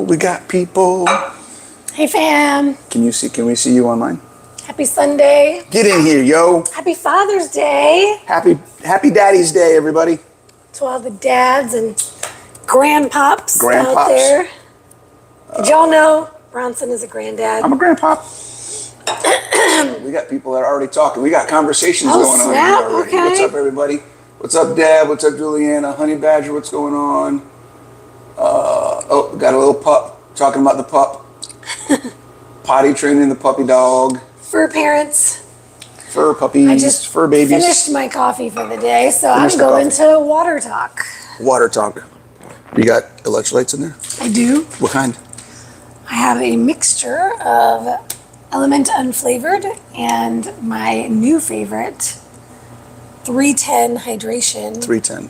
We got people. Hey fam. Can we see you online? Happy Sunday. Get in here, yo. Happy Father's Day. Happy Daddy's Day, everybody. To all the dads and grandpops out there. Did y'all know Bronson is a granddad? I'm a grandpop. We got people that are already talking. We got conversations going on here already. Okay. What's up, everybody? What's up, Deb? What's up, Juliana? Honey Badger, what's going on? Got a little pup. Talking about the pup. Potty training the puppy dog. Fur parents. Fur puppies. Fur babies. I finished my coffee for the day, so I'm going to water talk. Water talk. You got electrolytes in there? I do. What kind? I have a mixture of Element Unflavored and my new favorite, 310 Hydration. 310.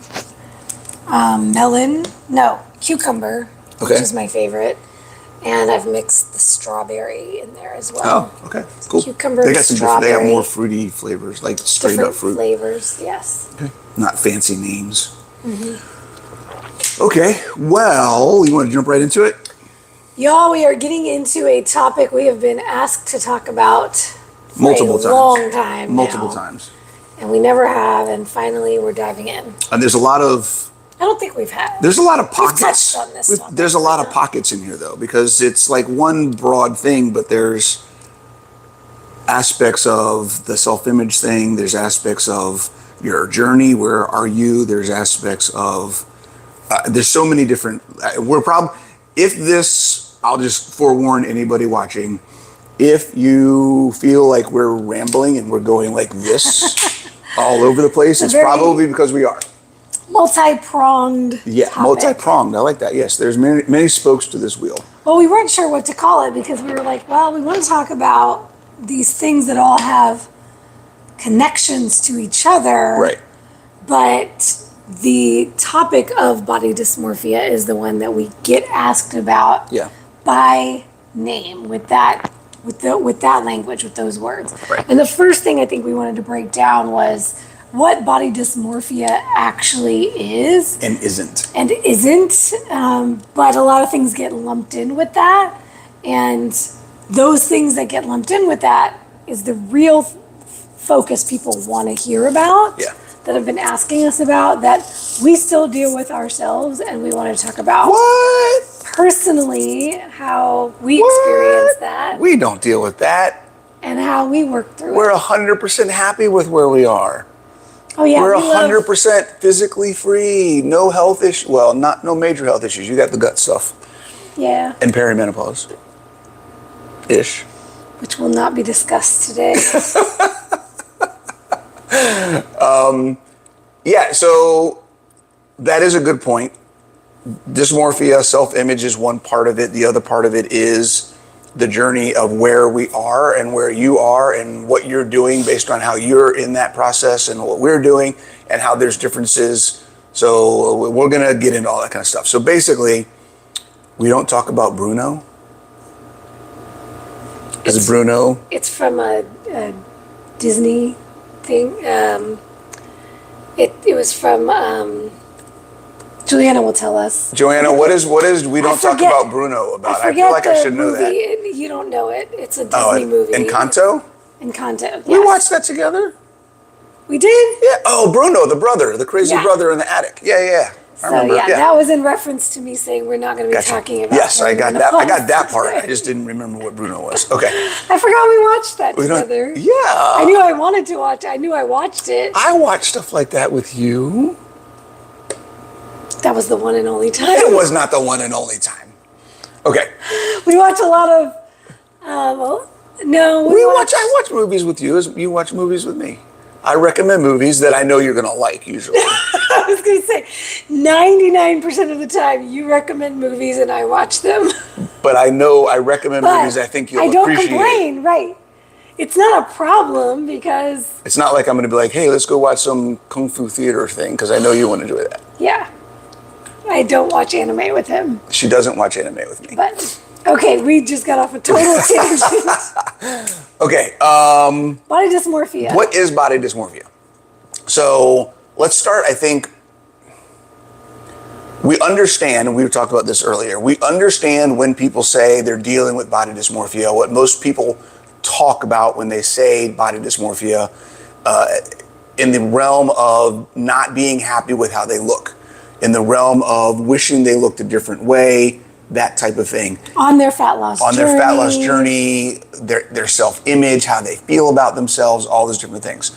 Cucumber, which is my favorite. And I've mixed the strawberry in there as well. Oh, okay, cool. Cucumber, they got some strawberry. They have more fruity flavors, like straight different up fruit. Flavors, yes. Okay. Not fancy names. Okay, well, you want to jump right into it? Y'all, we are getting into a topic we have been asked to talk about for multiple time. Multiple times. And we never have, and finally we're diving in. And there's a lot of... I don't think we've had. There's a lot of pockets. We've touched on this there's a lot of pockets in here, though, because it's like one broad thing, but there's aspects of the self-image thing. There's aspects of your journey. Where are you? There's aspects of... there's so many different... I'll just forewarn anybody watching, if you feel like we're rambling and we're going like this all over the place, it's probably because we are. Multi-pronged topic. Multi-pronged. I like that. Yes, there's many spokes to this wheel. Well, we weren't sure what to call it because we were like, well, we want to talk about these things that all have connections to each other. Right. But the topic of body dysmorphia is the one that we get asked about by name with that language, with those words. Right. And the first thing I think we wanted to break down was what body dysmorphia actually is. And isn't. But a lot of things get lumped in with that. And those things that get lumped in with that is the real focus people want to hear about. Yeah. That have been asking us about, that we still deal with ourselves, and we want to talk about personally how we experience that. We don't deal with that. And how we work through We're 100% happy with where we are. Oh yeah, we're 100% physically free. No health issues. Well, no major health issues. You got the gut stuff. Yeah. And perimenopause. Ish. Which will not be discussed today. Yeah, so that is a good point. Dysmorphia, self-image is one part of it. The other part of it is the journey of where we are and where you are and what you're doing based on how you're in that process and what we're doing and how there's differences. So we're going to get into all that kind of stuff. So basically, we don't talk about Bruno. It's from a Disney thing. It was from Juliana will tell us. Joanna, what is we don't talk about Bruno about? I feel like I should know that. You don't know it. It's a Disney movie. Encanto? Encanto, yes. We watched that together. We did? Yeah. Oh, Bruno, the brother, the crazy brother in the attic. Yeah. I remember. That was in reference to me saying we're not going to be talking about. Yes, I got that. I got that part. I just didn't remember what Bruno was. Okay. I forgot we watched that together. Yeah. I knew I wanted to watch. I knew I watched it. I watched stuff like that with you. That was the one and only time. It was not the one and only time. Okay. We watch a lot of. I watch movies with you as you watch movies with me. I recommend movies that I know you're going to like, usually. I was going to say, 99% of the time, you recommend movies and I watch them. But I know I recommend movies I think you'll appreciate. I don't complain, right. It's not a problem because... It's not like I'm going to be like, hey, let's go watch some Kung Fu theater thing, because I know you want to do that. Yeah. I don't watch anime with him. She doesn't watch anime with me. But... Okay, we just got off a total tangent. Okay. Body dysmorphia. What is body dysmorphia? So let's start, I think, We understand, and we talked about this earlier, we understand when people say they're dealing with body dysmorphia, what most people talk about when they say body dysmorphia, in the realm of not being happy with how they look, in the realm of wishing they looked a different way, that type of thing. On their fat loss journey. Their fat loss journey, their self-image, how they feel about themselves, all those different things.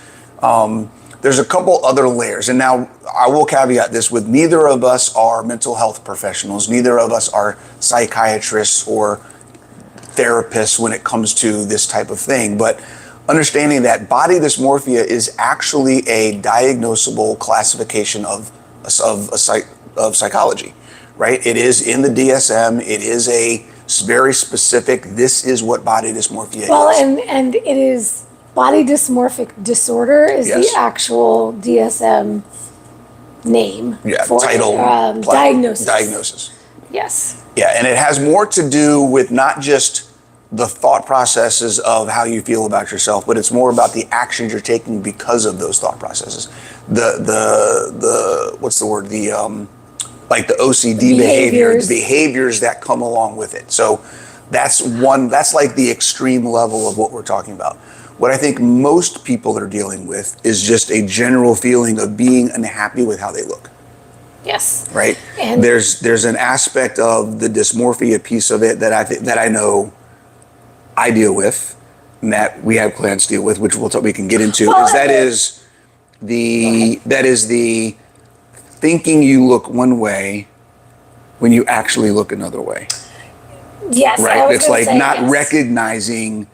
There's a couple other layers. And now I will caveat this with, neither of us are mental health professionals. Neither of us are psychiatrists or therapists when it comes to this type of thing. But understanding that body dysmorphia is actually a diagnosable classification of psychology, right? It is in the DSM. It is a very specific, this is what body dysmorphia is. Well, and it is body dysmorphic disorder is the actual DSM name for title, diagnosis. Yes. Yeah, and it has more to do with not just the thought processes of how you feel about yourself, but it's more about the actions you're taking because of those thought processes. The what's the word? Like the OCD behaviors. The behaviors that come along with it. So that's like the extreme level of what we're talking about. What I think most people are dealing with is just a general feeling of being unhappy with how they look. Yes. Right. And there's an aspect of the dysmorphia piece of it that I know I deal with, and that we have clients deal with, which we can get into. That is the thinking you look one way when you actually look another way. Yes. Right. It's like not recognizing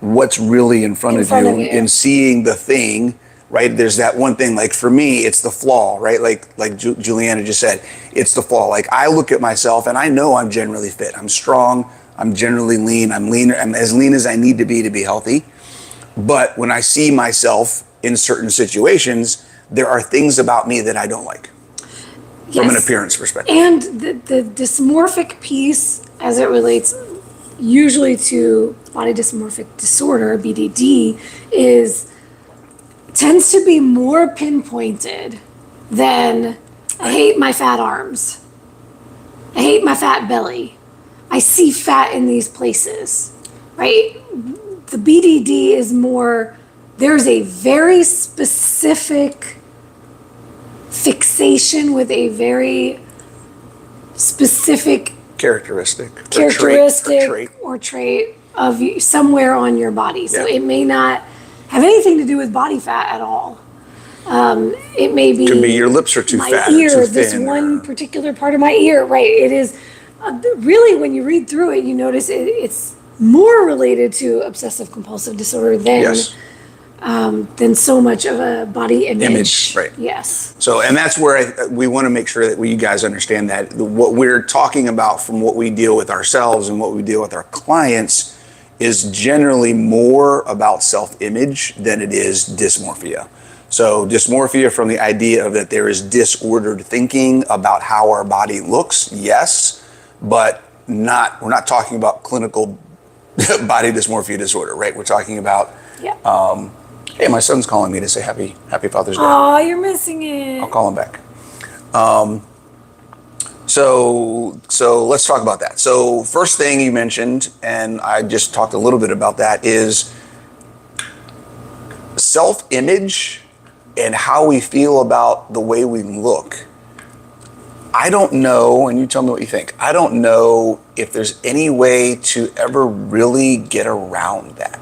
what's really in front of you and seeing the thing, right? There's that one thing, like for me, it's the flaw, right? Like Juliana just said, it's the flaw. Like I look at myself and I know I'm generally fit. I'm strong. I'm generally lean. I'm leaner. I'm as lean as I need to be healthy. But when I see myself in certain situations, there are things about me that I don't like from an appearance perspective. And the dysmorphic piece, as it relates usually to body dysmorphic disorder, BDD, tends to be more pinpointed than I hate my fat arms. I hate my fat belly. I see fat in these places, right? The BDD is more, there's a very specific fixation with a very specific characteristic or trait of you, somewhere on your body. So it may not have anything to do with body fat at all. It may be, could be your lips are too fat, ear, or too this thin, one particular part of my ear, right? It is really, when you read through it, you notice it's more related to obsessive compulsive disorder than so much of a body image. Right. Yes. So, and that's where we want to make sure that you guys understand that what we're talking about from what we deal with ourselves and what we deal with our clients is generally more about self-image than it is dysmorphia. So dysmorphia from the idea of that there is disordered thinking about how our body looks, yes, but we're not talking about clinical body dysmorphia disorder, right? We're talking about, hey, my son's calling me to say happy Father's Day. Oh, you're missing it. I'll call him back. So let's talk about that. So first thing you mentioned, and I just talked a little bit about that, is self-image and how we feel about the way we look. I don't know, and you tell me what you think. I don't know if there's any way to ever really get around that,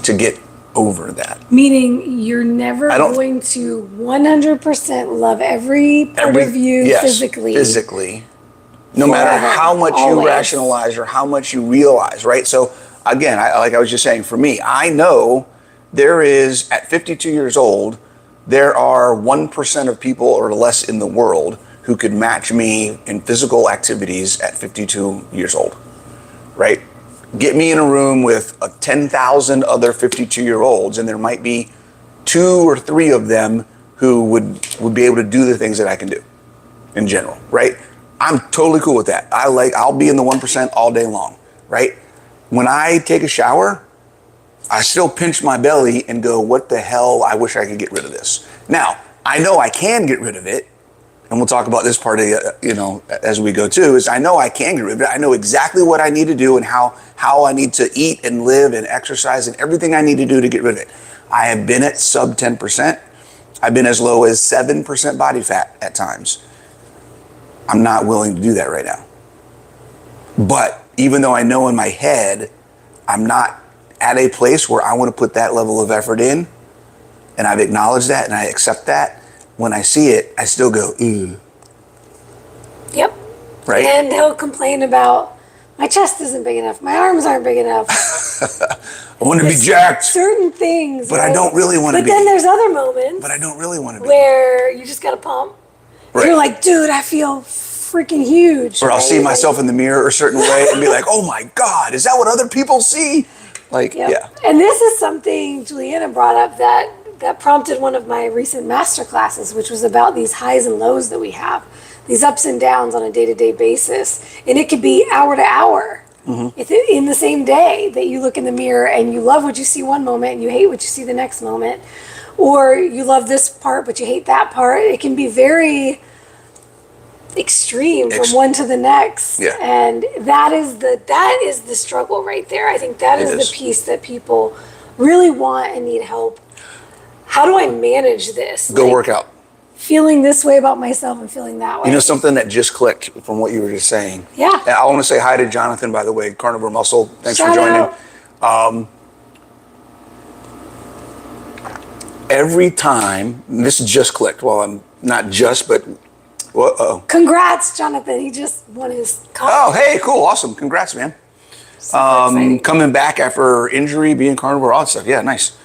to get over that. Meaning you're never going to 100% love every part of you physically. No matter how much you rationalize or how much you realize, right? So again, like I was just saying, for me, I know there is, at 52 years old, there are 1% of people or less in the world who could match me in physical activities at 52 years old, right? Get me in a room with 10,000 other 52-year-olds, and there might be 2 or 3 of them who would be able to do the things that I can do in general, right? I'm totally cool with that. I'll be in the 1% all day long, right? When I take a shower, I still pinch my belly and go, what the hell? I wish I could get rid of this. Now, I know I can get rid of it, and we'll talk about this part of as we go too, is I know I can get rid of it. I know exactly what I need to do and how I need to eat and live and exercise and everything I need to do to get rid of it. I have been at sub 10%. I've been as low as 7% body fat at times. I'm not willing to do that right now. But even though I know in my head, I'm not at a place where I want to put that level of effort in, and I've acknowledged that and I accept that, when I see it, I still go, ew. Yep. Right? And he'll complain about, my chest isn't big enough, my arms aren't big enough. I want to be jacked. Certain things. But right? I don't really want to be. But then there's other moments. But I don't really want to be. Where you just got to pump. Right. You're like, dude, I feel freaking huge. Or I'll see myself in the mirror a certain way and be like, oh my God, is that what other people see? Like, yeah. And this is something Juliana brought up that prompted one of my recent master classes, which was about these highs and lows that we have, these ups and downs on a day-to-day basis. And it could be hour to hour. Mm-hmm. In the same day that you look in the mirror and you love what you see one moment and you hate what you see the next moment, or you love this part but you hate that part. It can be very extreme from one to the next. Yeah. And that is the struggle right there. I think that is the piece that people really want and need help. How do I manage this? Go work out. Feeling this way about myself and feeling that way. You know, something that just clicked from what you were just saying. Yeah. I want to say hi to Jonathan, by the way, Carnivore Muscle. Thanks for joining. Every time, this just clicked. Well, I'm not just, but whoa. Congrats, Jonathan. He just won his cup. Oh, hey, cool. Awesome. Congrats, man. Coming back after injury, being carnivore, all that stuff. Yeah, nice.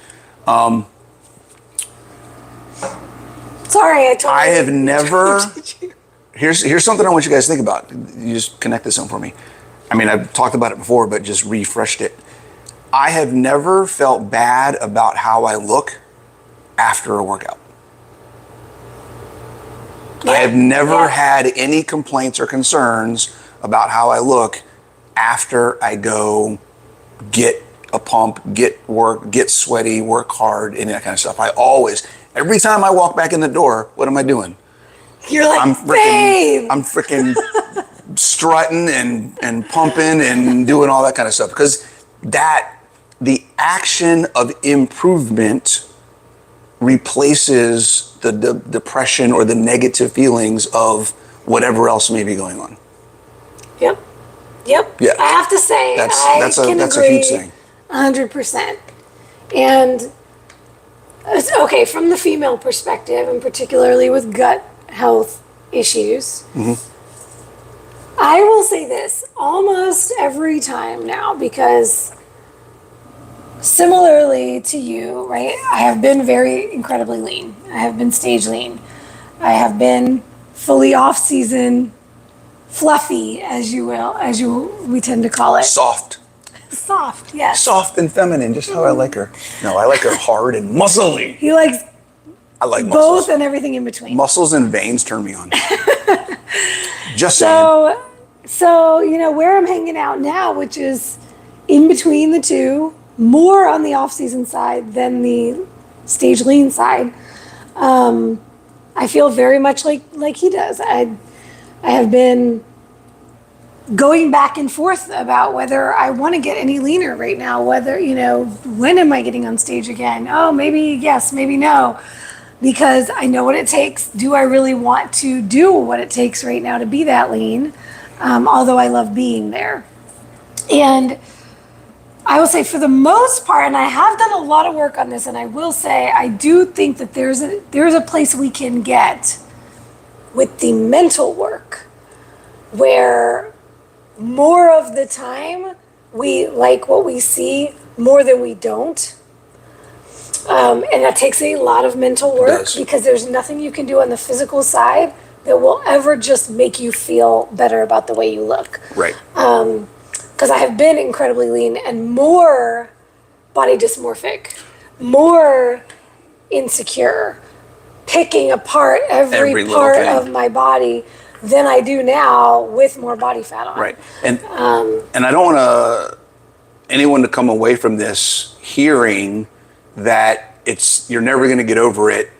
Sorry, I have never. Here's something I want you guys to think about. You just connect this on for me. I mean, I've talked about it before, but just refreshed it. I have never felt bad about how I look after a workout. I have never had any complaints or concerns about how I look after I go get a pump, get work, get sweaty, work hard, and that kind of stuff. Every time I walk back in the door, what am I doing? You're like, I'm babe! freaking strutting and pumping and doing all that kind of stuff. Because the action of improvement replaces the depression or the negative feelings of whatever else may be going on. Yep. Yeah. I have to say, that's a huge thing. 100%. And okay, from the female perspective, and particularly with gut health issues, I will say this almost every time now, because similarly to you, right? I have been very incredibly lean. I have been stage lean. I have been fully off season, fluffy, we tend to call it. Soft, yes. Soft and feminine, just how I like her. No, I like her hard and muscly. He likes I like muscles. Both and everything in between. Muscles and veins turn me on. Just saying. So, where I'm hanging out now, which is in between the two, more on the off-season side than the stage lean side, I feel very much like he does. I have been going back and forth about whether I want to get any leaner right now, whether, when am I getting on stage again? Oh, maybe yes, maybe no, because I know what it takes. Do I really want to do what it takes right now to be that lean? Although I love being there. And I will say for the most part, and I have done a lot of work on this, and I will say I do think that there's a place we can get with the mental work where more of the time we like what we see more than we don't. And that takes a lot of mental work because there's nothing you can do on the physical side that will ever just make you feel better about the way you look. Right. Because I have been incredibly lean and more body dysmorphic, more insecure, picking apart every part of my body than I do now with more body fat on. Right. And I don't want anyone to come away from this hearing that you're never going to get over it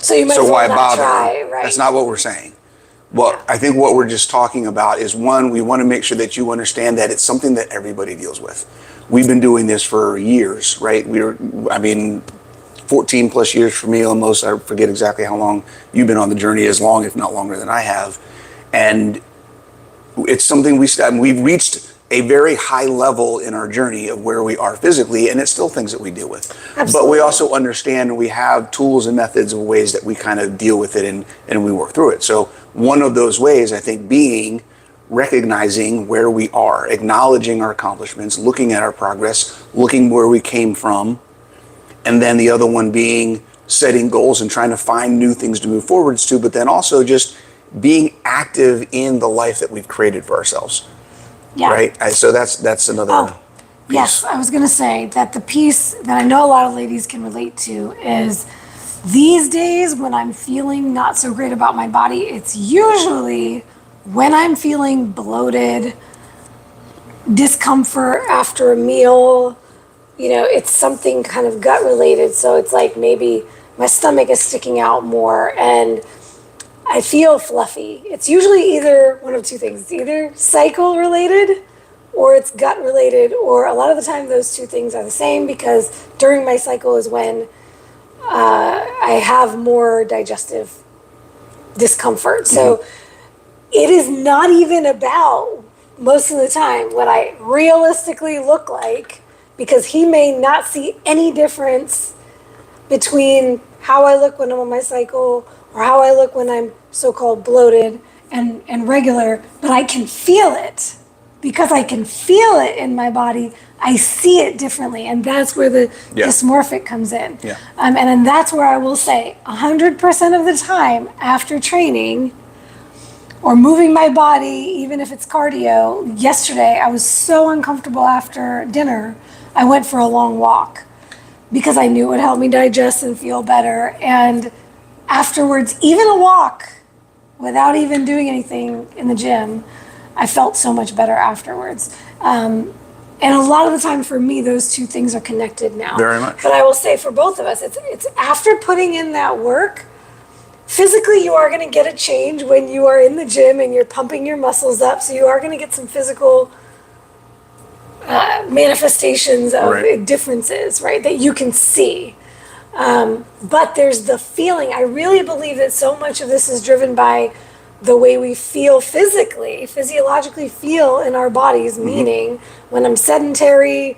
So you might So as why well not bother? try, right? That's not what we're saying. Well, Yeah. I think what we're just talking about is, one, we want to make sure that you understand that it's something that everybody deals with. We've been doing this for years, right? 14 plus years for me almost. I forget exactly how long you've been on the journey, as long, if not longer than I have. And it's something we've reached a very high level in our journey of where we are physically, and it's still things that we deal with. Absolutely. But we also understand, and we have tools and methods of ways that we kind of deal with it, and we work through it. So one of those ways, I think, being recognizing where we are, acknowledging our accomplishments, looking at our progress, looking where we came from, and then the other one being setting goals and trying to find new things to move forwards to, but then also just being active in the life that we've created for ourselves. Yeah. Right? So that's another piece. Yes, I was going to say that the piece that I know a lot of ladies can relate to is these days when I'm feeling not so great about my body, it's usually when I'm feeling bloated, discomfort after a meal. It's something kind of gut related. So it's like maybe my stomach is sticking out more and I feel fluffy. It's usually either one of two things. It's either cycle related or it's gut related, or a lot of the time those two things are the same, because during my cycle is when I have more digestive discomfort. So it is not even about, most of the time, what I realistically look like, because he may not see any difference between how I look when I'm on my cycle or how I look when I'm so-called bloated and regular, but I can feel it. Because I can feel it in my body, I see it differently, and that's where the dysmorphic comes in. Yeah. And then that's where I will say 100% of the time after training or moving my body, even if it's cardio. Yesterday, I was so uncomfortable after dinner, I went for a long walk because I knew it would help me digest and feel better. And afterwards, even a walk without even doing anything in the gym, I felt so much better afterwards. And a lot of the time for me, those two things are connected now. Very much. But I will say for both of us, it's after putting in that work, physically you are going to get a change when you are in the gym and you're pumping your muscles up. So you are going to get some physical manifestations of differences, right, that you can see. But there's the feeling. I really believe that so much of this is driven by the way we feel physically, physiologically feel in our bodies, meaning when I'm sedentary,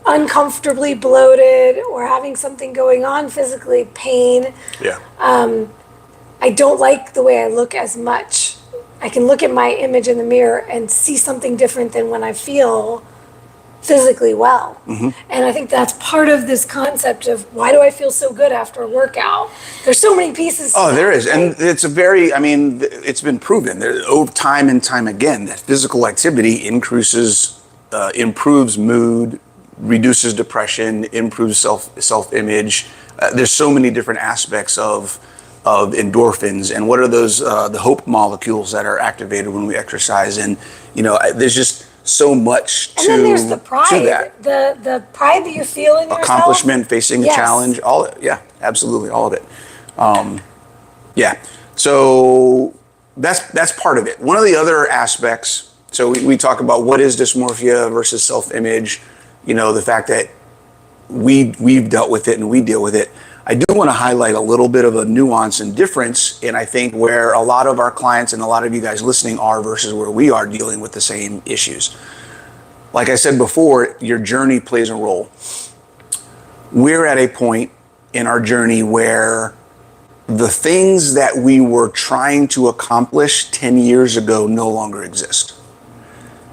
uncomfortably bloated, or having something going on physically, pain. Yeah. I don't like the way I look as much. I can look at my image in the mirror and see something different than when I feel physically well. And I think that's part of this concept of why do I feel so good after a workout? There's so many pieces to there that, is. right? And it's been proven time and time again that physical activity improves mood, reduces depression, improves self-image. There's so many different aspects of endorphins, and what are those the hope molecules that are activated when we exercise. And there's just so much and then there's the pride, to that. The pride that you feel in yourself. Accomplishment, facing a Yes. challenge, all of it. Yeah, absolutely, all of it. So that's part of it. One of the other aspects, so we talk about what is dysmorphia versus self-image, the fact that we've dealt with it and we deal with it. I do want to highlight a little bit of a nuance and difference in, I think, where a lot of our clients and a lot of you guys listening are versus where we are dealing with the same issues. Like I said before, your journey plays a role. We're at a point in our journey where the things that we were trying to accomplish 10 years ago no longer exist.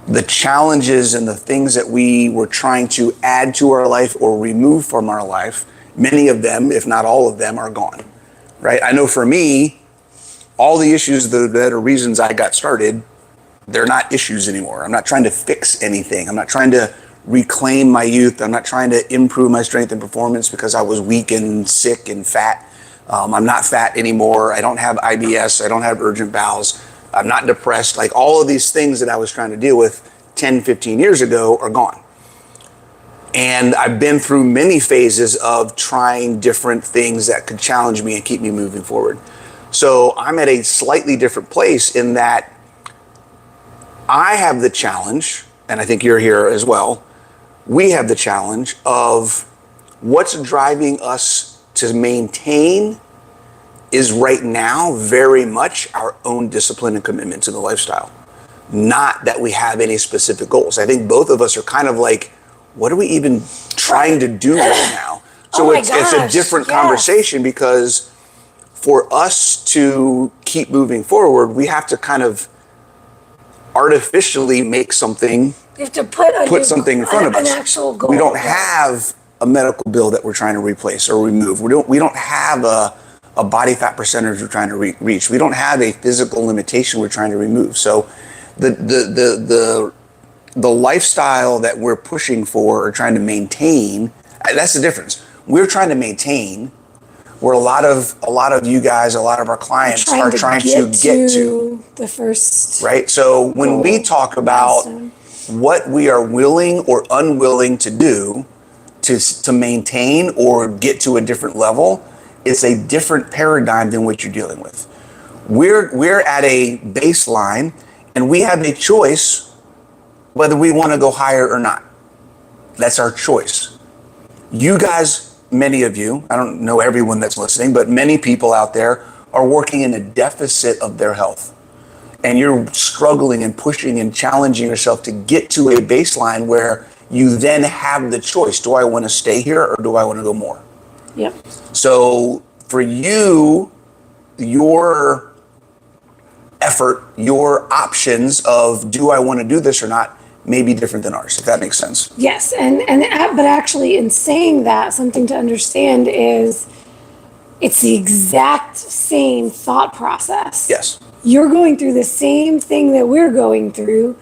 The challenges and the things that we were trying to add to our life or remove from our life, many of them, if not all of them, are gone, right? I know for me, all the issues that are reasons I got started, they're not issues anymore. I'm not trying to fix anything. I'm not trying to reclaim my youth. I'm not trying to improve my strength and performance because I was weak and sick and fat. I'm not fat anymore. I don't have IBS. I don't have urgent bowels. I'm not depressed. Like all of these things that I was trying to deal with 10, 15 years ago are gone. And I've been through many phases of trying different things that could challenge me and keep me moving forward. So I'm at a slightly different place in that I have the challenge, and I think you're here as well, we have the challenge of what's driving us to maintain is right now very much our own discipline and commitment to the lifestyle. Not that we have any specific goals. I think both of us are kind of like, what are we even trying to do right now? So it's a different conversation, because for us to keep moving forward, we have to kind of artificially make something. You have to put something in front of us. An actual goal. We don't have a medical bill that we're trying to replace or remove. We don't have a body fat percentage we're trying to reach. We don't have a physical limitation we're trying to remove. So the lifestyle that we're pushing for or trying to maintain, that's the difference. We're trying to maintain where a lot of you guys, a lot of our clients are trying to get to the first. Right? So when we talk about what we are willing or unwilling to do to maintain or get to a different level, it's a different paradigm than what you're dealing with. We're at a baseline, and we have a choice whether we want to go higher or not. That's our choice. You guys, many of you, I don't know everyone that's listening, but many people out there are working in a deficit of their health. And you're struggling and pushing and challenging yourself to get to a baseline where you then have the choice. Do I want to stay here or do I want to go more? Yep. So for you, your effort, your options of do I want to do this or not may be different than ours, if that makes sense. Yes, but actually in saying that, something to understand is it's the exact same thought process. Yes. You're going through the same thing that we're going through,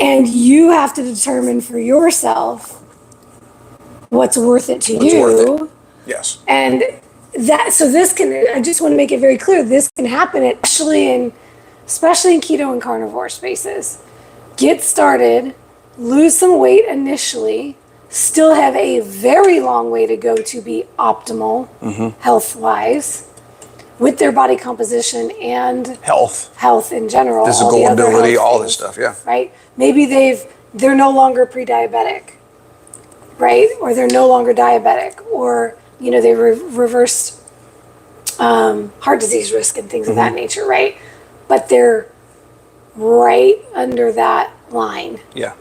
and you have to determine for yourself what's worth it to you. Worth it. Yes. And this can, I just want to make it very clear, this can happen especially in keto and carnivore spaces. Get started, lose some weight initially, still have a very long way to go to be optimal health-wise with their body composition and health in general, physical ability, all this stuff, yeah. Right? Maybe they're no longer pre-diabetic, right? Or they're no longer diabetic, or they reversed heart disease risk and things of that nature, right? But they're right under that line. Yeah.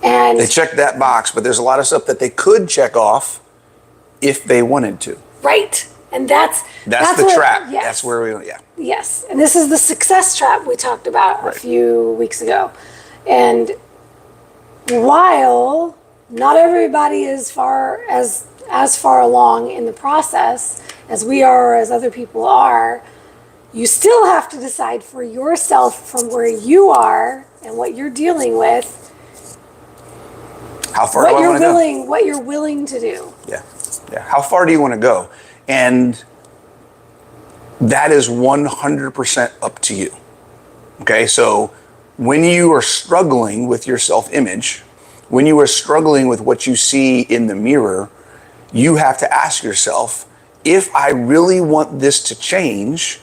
And they check that box, but there's a lot of stuff that they could check off if they wanted to. Right. And that's the trap. Yes. That's where we, yeah. Yes. And this is the success trap we talked about a few weeks ago. And while not everybody is as far along in the process as we are or as other people are, you still have to decide for yourself from where you are and what you're dealing with. How far do I want to go? What you're willing to do. Yeah. Yeah. How far do you want to go? And that is 100% up to you. Okay. So when you are struggling with your self-image, when you are struggling with what you see in the mirror, you have to ask yourself, if I really want this to change,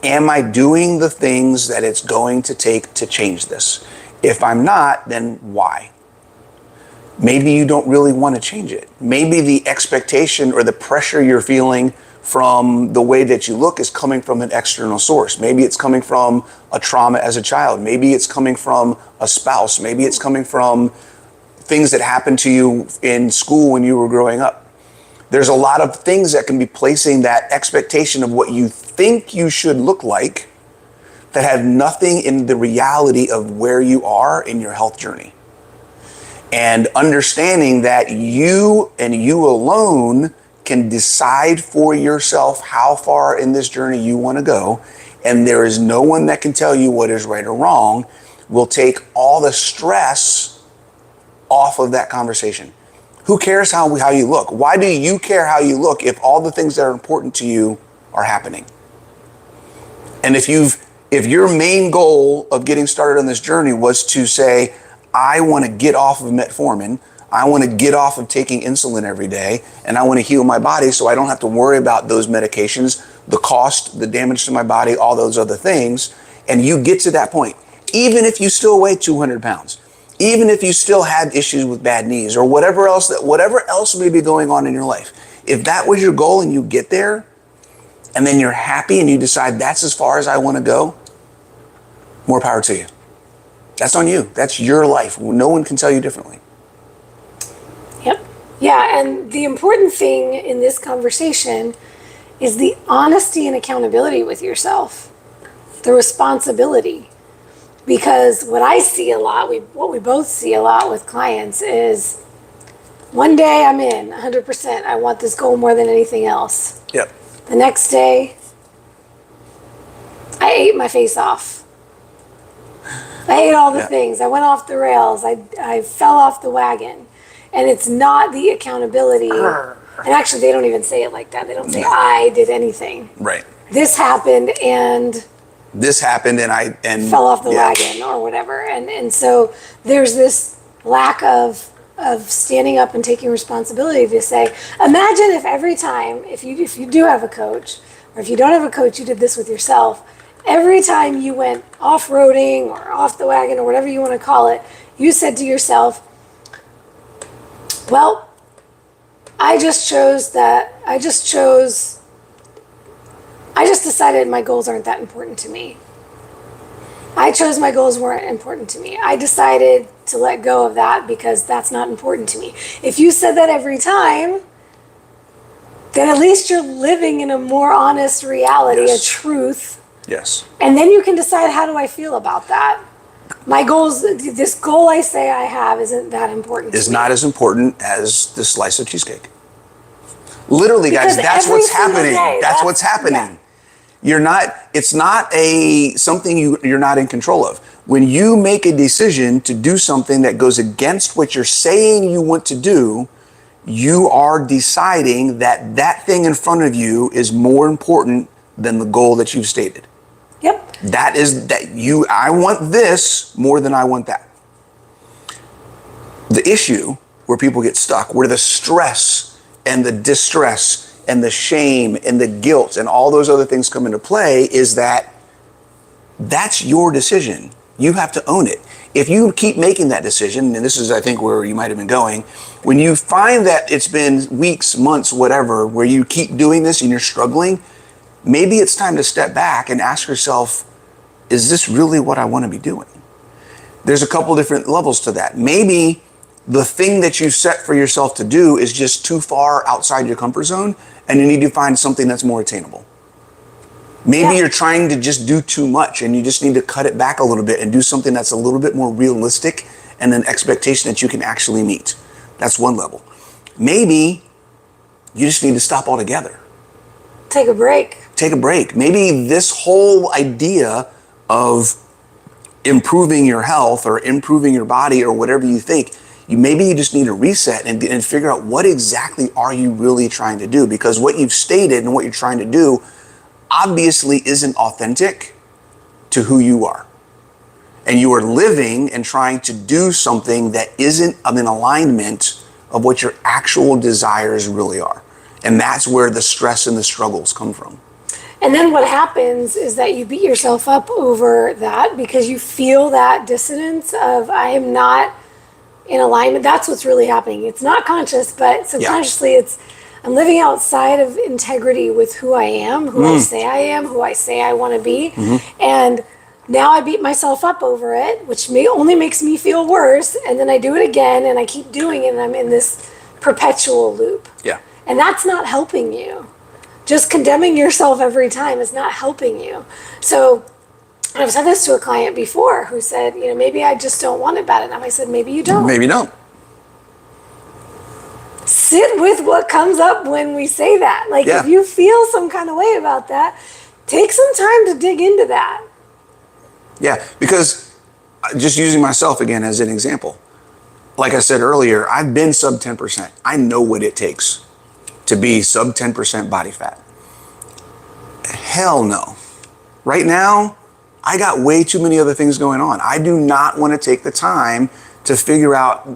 am I doing the things that it's going to take to change this? If I'm not, then why? Maybe you don't really want to change it. Maybe the expectation or the pressure you're feeling from the way that you look is coming from an external source. Maybe it's coming from a trauma as a child. Maybe it's coming from a spouse. Maybe it's coming from things that happened to you in school when you were growing up. There's a lot of things that can be placing that expectation of what you think you should look like that have nothing in the reality of where you are in your health journey. And understanding that you and you alone can decide for yourself how far in this journey you want to go. And there is no one that can tell you what is right or wrong, will take all the stress off of that conversation. Who cares how you look? Why do you care how you look if all the things that are important to you are happening? And if your main goal of getting started on this journey was to say, I want to get off of metformin, I want to get off of taking insulin every day, and I want to heal my body so I don't have to worry about those medications, the cost, the damage to my body, all those other things. And you get to that point, even if you still weigh 200 pounds, even if you still had issues with bad knees or whatever else may be going on in your life. If that was your goal and you get there, and then you're happy and you decide that's as far as I want to go, more power to you. That's on you. That's your life. No one can tell you differently. Yep. Yeah, and the important thing in this conversation is the honesty and accountability with yourself, the responsibility. Because what I see a lot, what we both see a lot with clients is one day I'm in 100%. I want this goal more than anything else. Yep. The next day, I ate my face off. I ate all the things. I went off the rails. I fell off the wagon. And it's not the accountability. And actually, they don't even say it like that. They don't say, I did anything. Right. This happened and I fell off the wagon or whatever. And so there's this lack of standing up and taking responsibility to say, imagine if every time, if you do have a coach, or if you don't have a coach, you did this with yourself, every time you went off-roading or off the wagon or whatever you want to call it, you said to yourself, well, I just decided my goals aren't that important to me. I chose my goals weren't important to me. I decided to let go of that because that's not important to me. If you said that every time, then at least you're living in a more honest reality, a truth. Yes. And then you can decide, how do I feel about that? My goals, this goal I say I have isn't that important to me. Is not as important as the slice of cheesecake. Literally, Because guys, that's every what's single happening. day, That's what's happening. yeah. It's not something you're not in control of. When you make a decision to do something that goes against what you're saying you want to do, you are deciding that that thing in front of you is more important than the goal that you've stated. Yep. I want this more than I want that. The issue where people get stuck, where the stress and the distress and the shame and the guilt and all those other things come into play, is that that's your decision. You have to own it. If you keep making that decision, and this is, I think, where you might have been going, when you find that it's been weeks, months, whatever, where you keep doing this and you're struggling, maybe it's time to step back and ask yourself, is this really what I want to be doing? There's a couple different levels to that. Maybe the thing that you set for yourself to do is just too far outside your comfort zone, and you need to find something that's more attainable. Maybe you're trying to just do too much, and you just need to cut it back a little bit and do something that's a little bit more realistic and an expectation that you can actually meet. That's one level. Maybe you just need to stop altogether. Take a break. Take a break. Maybe this whole idea of improving your health or improving your body or whatever you think, maybe you just need to reset and figure out what exactly are you really trying to do, because what you've stated and what you're trying to do obviously isn't authentic to who you are. And you are living and trying to do something that isn't in alignment of what your actual desires really are. And that's where the stress and the struggles come from. And then what happens is that you beat yourself up over that because you feel that dissonance of, I am not in alignment. That's what's really happening. It's not conscious, but subconsciously I'm living outside of integrity with who I am, who I say I am, who I say I want to be. And now I beat myself up over it, which only makes me feel worse. And then I do it again and I keep doing it, and I'm in this perpetual loop. Yeah. And that's not helping you. Just condemning yourself every time is not helping you. So I've said this to a client before who said, maybe I just don't want it bad enough. I said, maybe you don't. Maybe you don't. Sit with what comes up when we say that. If you feel some kind of way about that, take some time to dig into that. Yeah, because just using myself again as an example, like I said earlier, I've been sub 10%. I know what it takes to be sub 10% body fat. Hell no. Right now, I got way too many other things going on. I do not want to take the time to figure out,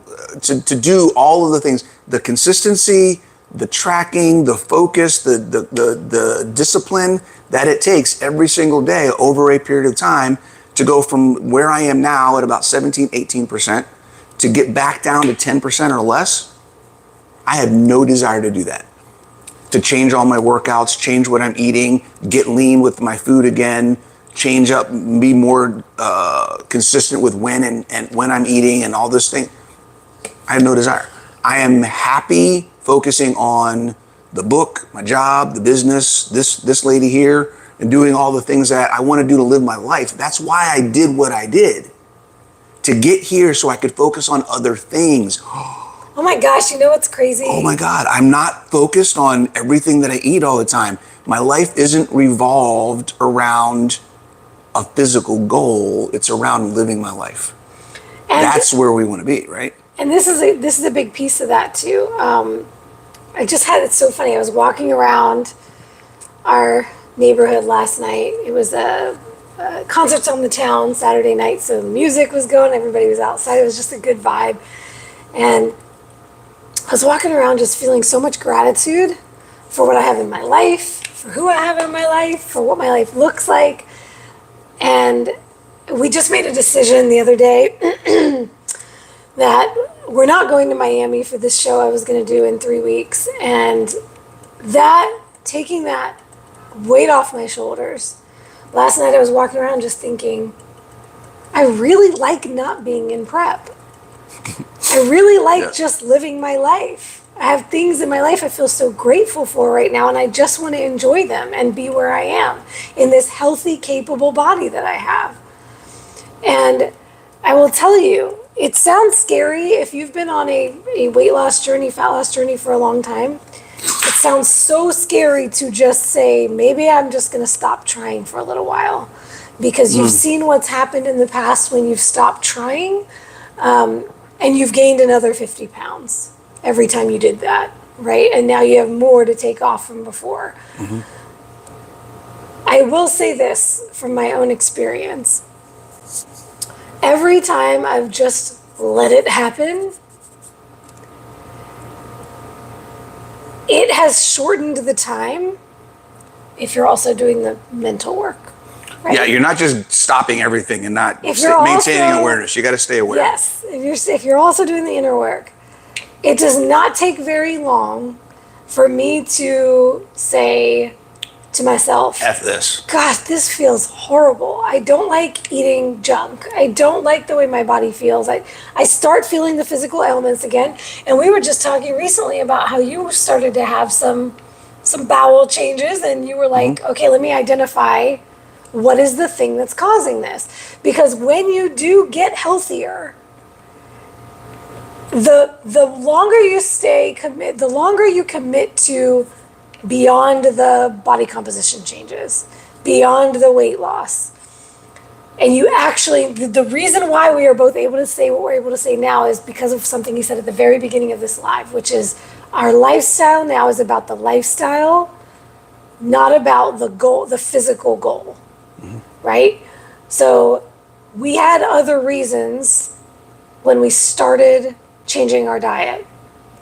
to do all of the things, the consistency, the tracking, the focus, the discipline that it takes every single day over a period of time to go from where I am now at about 17, 18% to get back down to 10% or less. I have no desire to do that. To change all my workouts, change what I'm eating, get lean with my food again, change up, be more consistent with when and when I'm eating and all this thing. I have no desire. I am happy focusing on the book, my job, the business, this lady here, and doing all the things that I want to do to live my life. That's why I did what I did. To get here so I could focus on other things. Oh my gosh, you know what's crazy? Oh my God, I'm not focused on everything that I eat all the time. My life isn't revolved around a physical goal. It's around living my life. And that's where we want to be, right? And this is a big piece of that too. It's so funny. I was walking around our neighborhood last night. It was a concert on the town Saturday night, so the music was going, everybody was outside. It was just a good vibe. And I was walking around just feeling so much gratitude for what I have in my life, for who I have in my life, for what my life looks like. And we just made a decision the other day that we're not going to Miami for this show I was going to do in 3 weeks. And taking that weight off my shoulders. Last night I was walking around just thinking, I really like not being in prep. I really like just living my life. I have things in my life I feel so grateful for right now, and I just want to enjoy them and be where I am in this healthy, capable body that I have. And I will tell you, it sounds scary if you've been on a weight loss journey, fat loss journey for a long time. It sounds so scary to just say, maybe I'm just going to stop trying for a little while, because you've seen what's happened in the past when you've stopped trying. And you've gained another 50 pounds every time you did that, right? And now you have more to take off from before. Mm-hmm. I will say this from my own experience. Every time I've just let it happen, it has shortened the time if you're also doing the mental work. Right? Yeah, you're not just stopping everything and not maintaining awareness. You got to stay aware. Yes, if you're also doing the inner work, it does not take very long for me to say to myself, F this. Gosh, this feels horrible. I don't like eating junk. I don't like the way my body feels. I start feeling the physical ailments again. And we were just talking recently about how you started to have some bowel changes, and you were like, okay, let me identify what is the thing that's causing this? Because when you do get healthier, the longer you the longer you commit to beyond the body composition changes, beyond the weight loss, and you actually, the reason why we are both able to say what we're able to say now is because of something you said at the very beginning of this live, which is our lifestyle now is about the lifestyle, not about the goal, the physical goal. Right? So we had other reasons when we started changing our diet.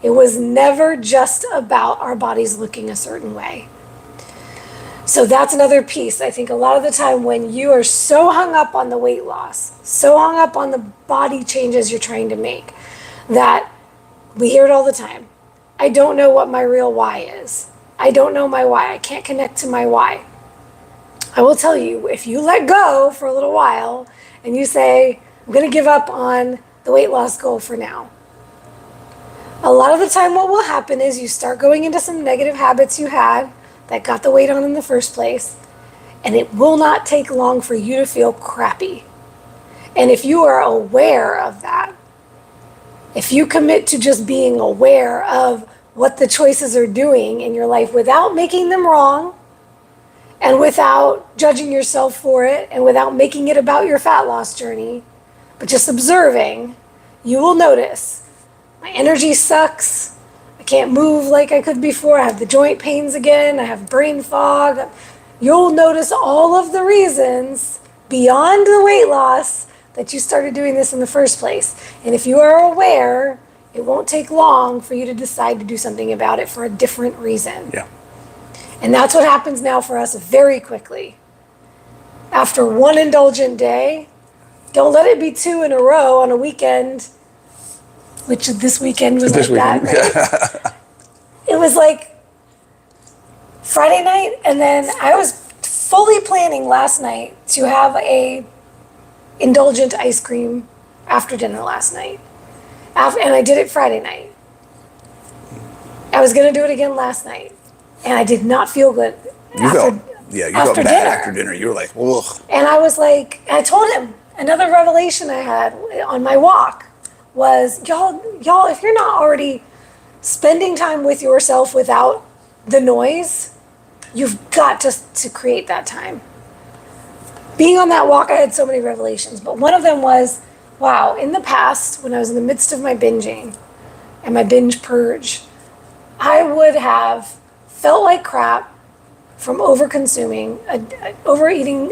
It was never just about our bodies looking a certain way. So that's another piece. I think a lot of the time when you are so hung up on the weight loss, so hung up on the body changes you're trying to make, that we hear it all the time. I don't know what my real why is. I don't know my why. I can't connect to my why. I will tell you, if you let go for a little while and you say, I'm going to give up on the weight loss goal for now, a lot of the time what will happen is you start going into some negative habits you had that got the weight on in the first place, and it will not take long for you to feel crappy. And if you are aware of that, if you commit to just being aware of what the choices are doing in your life without making them wrong, and without judging yourself for it, and without making it about your fat loss journey, but just observing, you will notice my energy sucks. I can't move like I could before. I have the joint pains again. I have brain fog. You'll notice all of the reasons beyond the weight loss that you started doing this in the first place. And if you are aware, it won't take long for you to decide to do something about it for a different reason. Yeah. And that's what happens now for us very quickly. After one indulgent day, don't let it be 2 in a row on a weekend, which this weekend was like that, right? It was like Friday night, and then I was fully planning last night to have a indulgent ice cream after dinner last night. And I did it Friday night. I was going to do it again last night, and I did not feel good. You felt bad after dinner. You were like, ugh. And I was like, I told him, another revelation I had on my walk was, y'all, if you're not already spending time with yourself without the noise, you've got to create that time. Being on that walk, I had so many revelations, but one of them was, wow, in the past, when I was in the midst of my binging and my binge purge, I would have felt like crap from overeating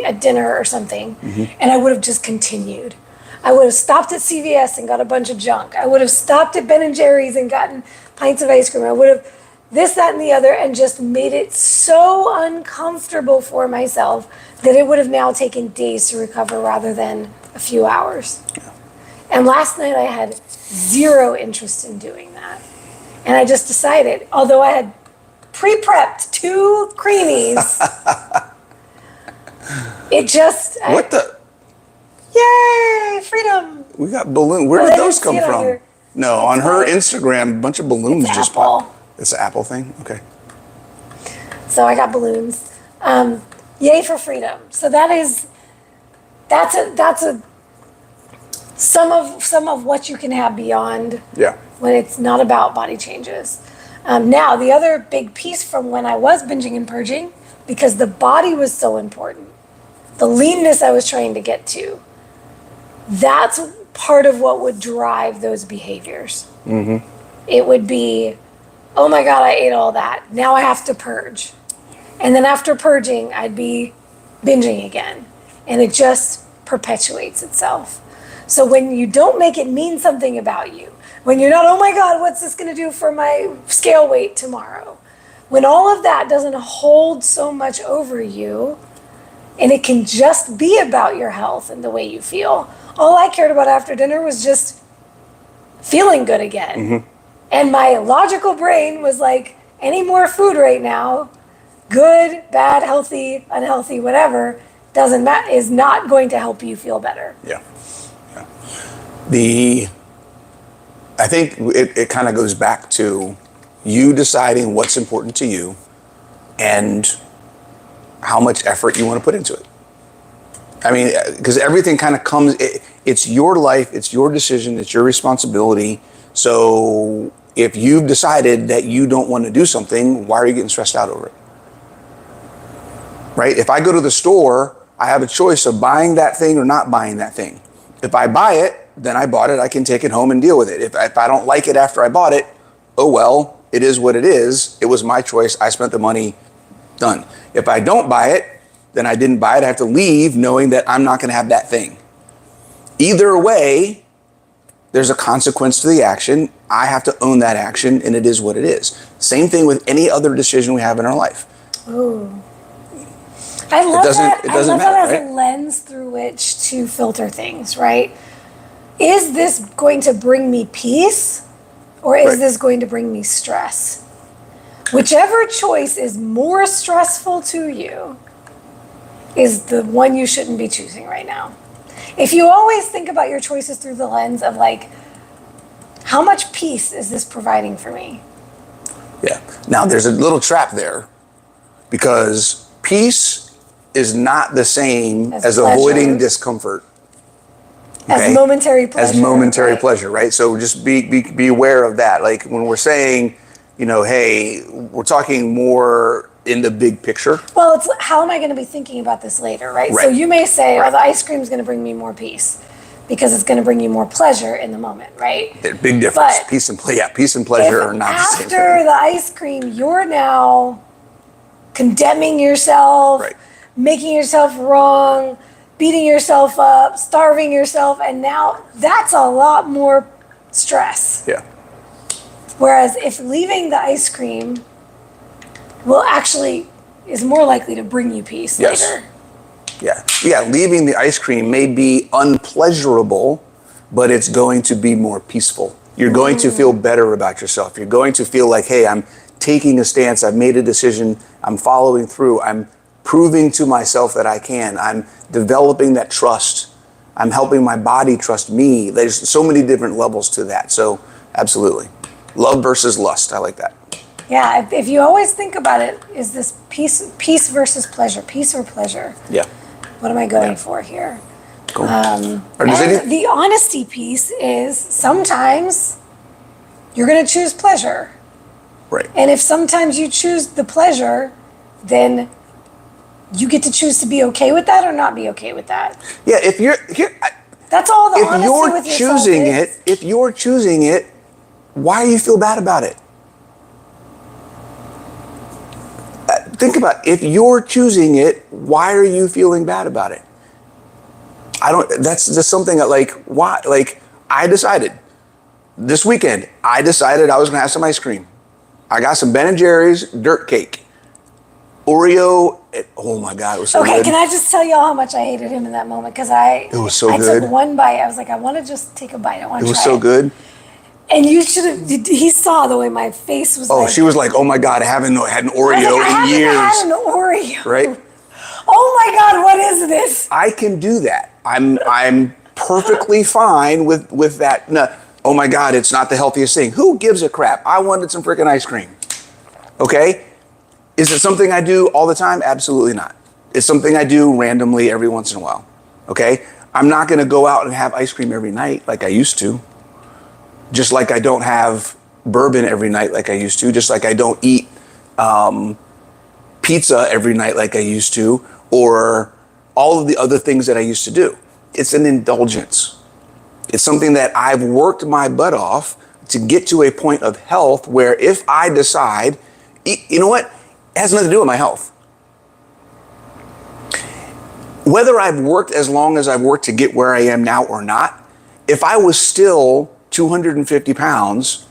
at dinner or something, and I would have just continued. I would have stopped at CVS and got a bunch of junk. I would have stopped at Ben & Jerry's and gotten pints of ice cream. I would have this, that, and the other, and just made it so uncomfortable for myself that it would have now taken days to recover rather than a few hours. Yeah. And last night I had zero interest in doing that. And I just decided, although I had pre-prepped 2 creamies, it just... What the? Yay, freedom! We got balloons. Where did those come from? No, on her Instagram, a bunch of balloons just popped. It's an Apple thing? Okay. So I got balloons. Yay for freedom. So that's some of what you can have beyond when it's not about body changes. Now, the other big piece from when I was binging and purging, because the body was so important, the leanness I was trying to get to, that's part of what would drive those behaviors. Mm-hmm. It would be, oh my God, I ate all that. Now I have to purge. And then after purging, I'd be binging again. And it just perpetuates itself. So when you don't make it mean something about you, when you're not, oh my God, what's this going to do for my scale weight tomorrow? When all of that doesn't hold so much over you, and it can just be about your health and the way you feel. All I cared about after dinner was just feeling good again. Mm-hmm. And my logical brain was like, any more food right now, good, bad, healthy, unhealthy, whatever, doesn't matter, is not going to help you feel better. Yeah. I think it kind of goes back to you deciding what's important to you and how much effort you want to put into it. I mean, because everything kind of comes, it's your life, it's your decision, it's your responsibility. So if you've decided that you don't want to do something, why are you getting stressed out over it? Right? If I go to the store, I have a choice of buying that thing or not buying that thing. If I buy it, then I bought it, I can take it home and deal with it. If I don't like it after I bought it, oh well, it is what it is. It was my choice. I spent the money, done. If I don't buy it, then I didn't buy it. I have to leave knowing that I'm not going to have that thing. Either way, there's a consequence to the action. I have to own that action, and it is what it is. Same thing with any other decision we have in our life. Ooh. I love that. It doesn't matter, matter, as a lens through which to filter things, right? Is this going to bring me peace, or is this going to bring me stress? Whichever choice is more stressful to you is the one you shouldn't be choosing right now. If you always think about your choices through the lens of like, how much peace is this providing for me? Yeah. Now there's a little trap there, because peace is not the same as avoiding discomfort. Okay? As momentary pleasure. As momentary pleasure, right? So just be aware of that. Like when we're saying, hey, we're talking more in the big picture. Well, it's how am I going to be thinking about this later, right? So you may say, the ice cream is going to bring me more peace because it's going to bring you more pleasure in the moment, right? There's a big difference. But peace and pleasure are not the same thing. After the ice cream, you're now condemning yourself, making yourself wrong, beating yourself up, starving yourself, and now that's a lot more stress. Yeah. Whereas if leaving the ice cream is more likely to bring you peace later. Yeah, leaving the ice cream may be unpleasurable, but it's going to be more peaceful. You're going to feel better about yourself. You're going to feel like, hey, I'm taking a stance, I've made a decision, I'm following through, I'm proving to myself that I can, I'm developing that trust, I'm helping my body trust me. There's so many different levels to that. So absolutely. Love versus lust, I like that. Yeah, if you always think about it, is this peace versus pleasure, peace or pleasure? Yeah. What am I going for here? Cool. And the honesty piece is sometimes you're going to choose pleasure. Right. And if sometimes you choose the pleasure, then you get to choose to be okay with that or not be okay with that. Yeah, if you're here, that's all the honesty with yourself is. If you're choosing it, why do you feel bad about it? Think about it. If you're choosing it, why are you feeling bad about it? That's just something that why? I decided this weekend, I decided I was going to have some ice cream. I got some Ben & Jerry's dirt cake. Oreo, oh my God, it was so good. Okay, can I just tell y'all how much I hated him in that moment? Because it was so good. I took one bite. I was like, I want to just take a bite. I want to try it. It was so good. And you should have, he saw the way my face was. Oh, she was like, oh my God, I haven't had an Oreo in years. I haven't had an Oreo. Right? Oh my God, what is this? I can do that. I'm perfectly fine with that. No, oh my God, it's not the healthiest thing. Who gives a crap? I wanted some freaking ice cream. Okay? Is it something I do all the time? Absolutely not. It's something I do randomly every once in a while. Okay? I'm not going to go out and have ice cream every night like I used to. Just like I don't have bourbon every night like I used to. Just like I don't eat pizza every night like I used to. Or all of the other things that I used to do. It's an indulgence. It's something that I've worked my butt off to get to a point of health where if I decide, you know what? It has nothing to do with my health. Whether I've worked as long as I've worked to get where I am now or not, if I was still 250 pounds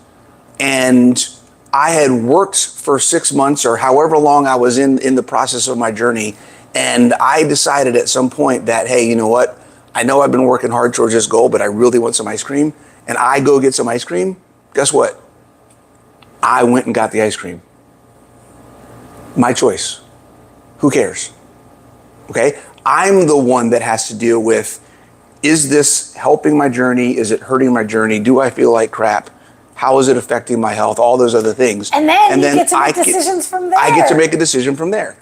and I had worked for 6 months or however long I was in the process of my journey, and I decided at some point that, hey, you know what? I know I've been working hard towards this goal, but I really want some ice cream, and I go get some ice cream, guess what? I went and got the ice cream. My choice. Who cares? Okay? I'm the one that has to deal with, is this helping my journey? Is it hurting my journey? Do I feel like crap? How is it affecting my health? All those other things. And then you get to make decisions from there. I get to make a decision from there.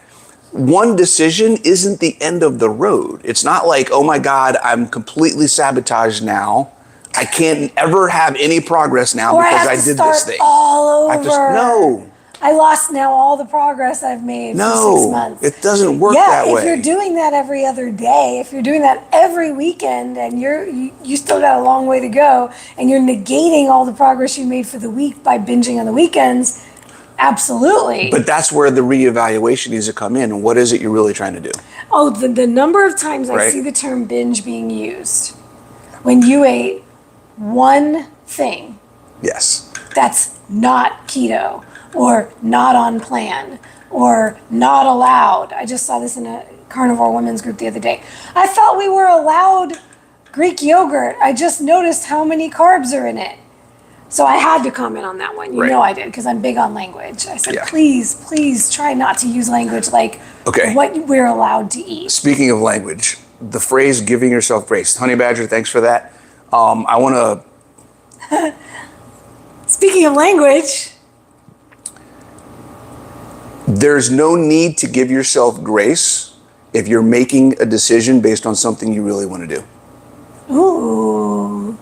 One decision isn't the end of the road. It's not like, oh my God, I'm completely sabotaged now. I can't ever have any progress now because I did this thing. All over. No. I lost now all the progress I've made for 6 months. It doesn't work that way. Yeah, if you're doing that every other day, if you're doing that every weekend, and you still got a long way to go, and you're negating all the progress you made for the week by binging on the weekends, absolutely. But that's where the reevaluation needs to come in. And what is it you're really trying to do? Oh, the number of times I see the term binge being used when you ate one thing. Yes. That's not keto, or not on plan, or not allowed. I just saw this in a carnivore women's group the other day. I thought we were allowed Greek yogurt. I just noticed how many carbs are in it. So I had to comment on that one. You know I did, because I'm big on language. I said, please try not to use language like what we're allowed to eat. Speaking of language, the phrase giving yourself grace. Honey Badger, thanks for that. I want to... Speaking of language... There's no need to give yourself grace if you're making a decision based on something you really want to do. Ooh.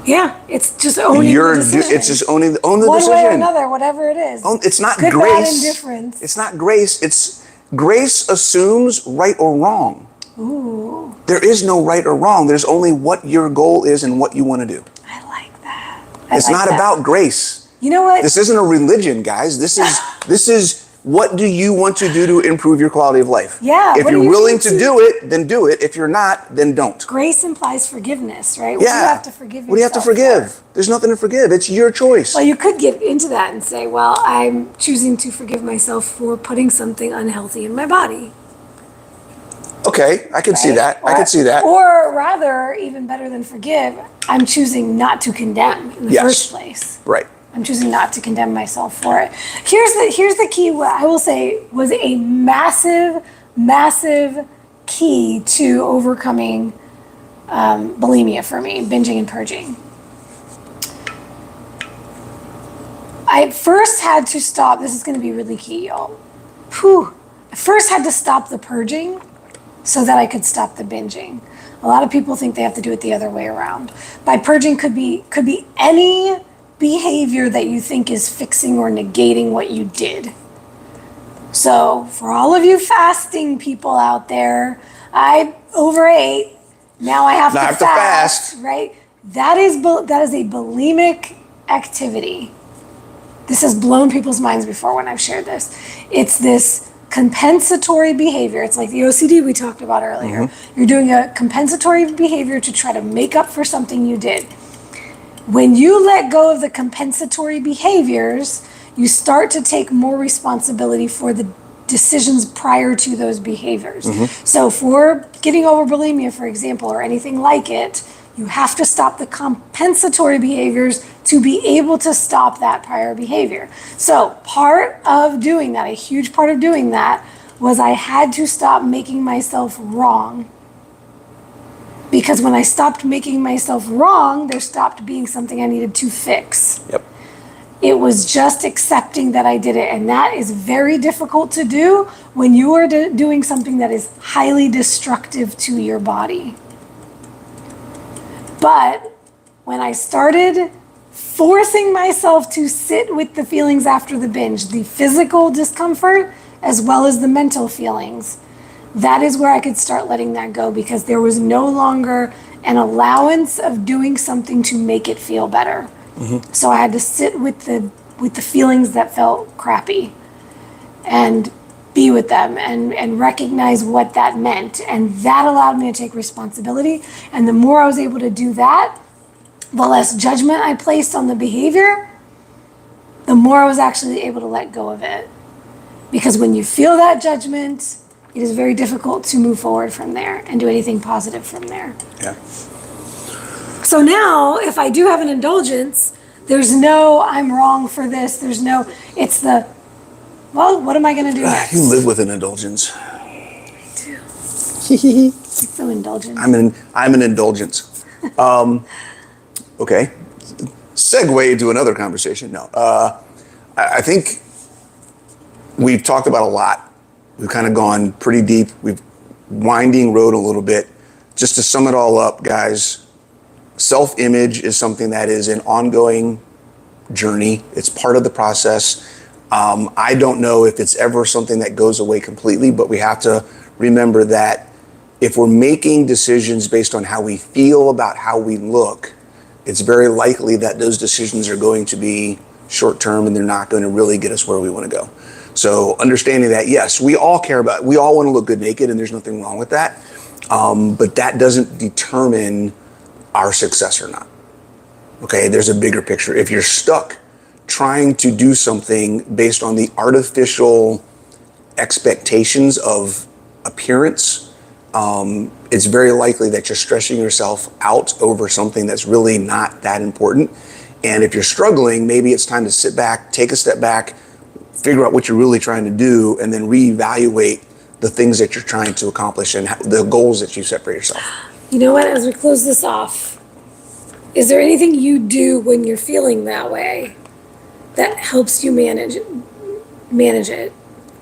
Yeah, it's just owning the decision. It's just owning the decision. One way or another, whatever it is. It's not good, grace. Bad, indifference. It's not grace. It's grace assumes right or wrong. Ooh. There is no right or wrong. There's only what your goal is and what you want to do. I like that. It's not about grace. You know what? This isn't a religion, guys. This is What do you want to do to improve your quality of life? Yeah. If you're willing to do it, then do it. If you're not, then don't. Grace implies forgiveness, right? Yeah. What do you have to forgive yourself? What do you have to forgive? For? There's nothing to forgive. It's your choice. Well, you could get into that and say, well, I'm choosing to forgive myself for putting something unhealthy in my body. Okay, I can see that. I can see that. Or rather, even better than forgive, I'm choosing not to condemn in the first place. Right. I'm choosing not to condemn myself for it. Here's the key. What I will say was a massive, massive key to overcoming bulimia for me, binging and purging. I first had to stop. This is going to be really key, y'all. I first had to stop the purging so that I could stop the binging. A lot of people think they have to do it the other way around. By purging could be any behavior that you think is fixing or negating what you did. So for all of you fasting people out there, I overate. Now I have to fast, right? That is a bulimic activity. This has blown people's minds before when I've shared this. It's this compensatory behavior. It's like the OCD we talked about earlier. Mm-hmm. You're doing a compensatory behavior to try to make up for something you did. When you let go of the compensatory behaviors, you start to take more responsibility for the decisions prior to those behaviors. Mm-hmm. So for getting over bulimia, for example, or anything like it, you have to stop the compensatory behaviors to be able to stop that prior behavior. So part of doing that, a huge part of doing that, was I had to stop making myself wrong. Because when I stopped making myself wrong, there stopped being something I needed to fix. Yep. It was just accepting that I did it. And that is very difficult to do when you are doing something that is highly destructive to your body. But when I started forcing myself to sit with the feelings after the binge, the physical discomfort as well as the mental feelings, that is where I could start letting that go, because there was no longer an allowance of doing something to make it feel better. Mm-hmm. So I had to sit with the feelings that felt crappy and be with them and recognize what that meant. And that allowed me to take responsibility. And the more I was able to do that, the less judgment I placed on the behavior, the more I was actually able to let go of it. Because when you feel that judgment, it is very difficult to move forward from there and do anything positive from there. Yeah. So now, if I do have an indulgence, there's no, I'm wrong for this. It's the, well, what am I going to do next? You live with an indulgence. I do. It's so indulgent. I'm an indulgence. Okay. Segue into another conversation. No. I think we've talked about a lot. We've kind of gone pretty deep. We've winding road a little bit. Just to sum it all up, guys, self-image is something that is an ongoing journey. It's part of the process. I don't know if it's ever something that goes away completely, but we have to remember that if we're making decisions based on how we feel about how we look, it's very likely that those decisions are going to be short-term and they're not going to really get us where we want to go. So understanding that, yes, we all want to look good naked, and there's nothing wrong with that. But that doesn't determine our success or not. Okay, there's a bigger picture. If you're stuck trying to do something based on the artificial expectations of appearance, it's very likely that you're stressing yourself out over something that's really not that important. And if you're struggling, maybe it's time to sit back, take a step back, figure out what you're really trying to do, and then reevaluate the things that you're trying to accomplish and the goals that you set for yourself. You know what, as we close this off, is there anything you do when you're feeling that way that helps you manage it,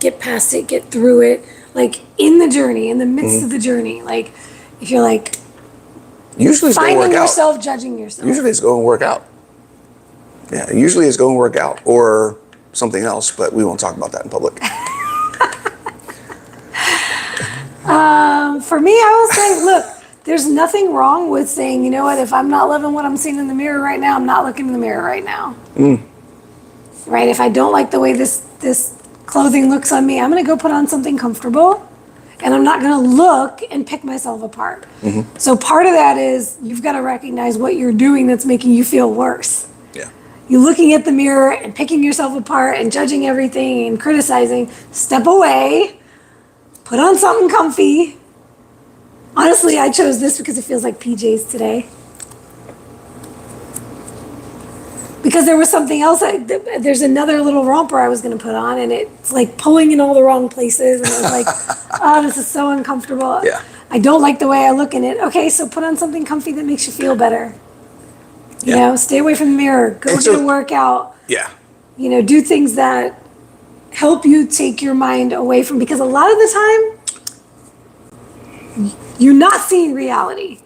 get past it, get through it, like in the journey, in the midst of the journey? Like if you're like usually it's finding going to work yourself, out. judging yourself. Usually it's going to work out. Yeah, usually it's going to work out, or something else, but we won't talk about that in public. For me, I will say, look, there's nothing wrong with saying, you know what, if I'm not loving what I'm seeing in the mirror right now, I'm not looking in the mirror right now. Right? If I don't like the way this clothing looks on me. I'm going to go put on something comfortable, and I'm not going to look and pick myself apart. So part of that is you've got to recognize what you're doing that's making you feel worse. Yeah. You looking at the mirror and picking yourself apart and judging everything and criticizing. Step away, put on something comfy. Honestly, I chose this because it feels like PJs today. Because there was something else, there's another little romper I was going to put on, and it's like pulling in all the wrong places, and I was like, oh, this is so uncomfortable. Yeah. I don't like the way I look in it. Okay, so put on something comfy that makes you feel better. You know, stay away from the mirror, go get a workout. Yeah. You know, do things that help you take your mind away from, because a lot of the time, you're not seeing reality.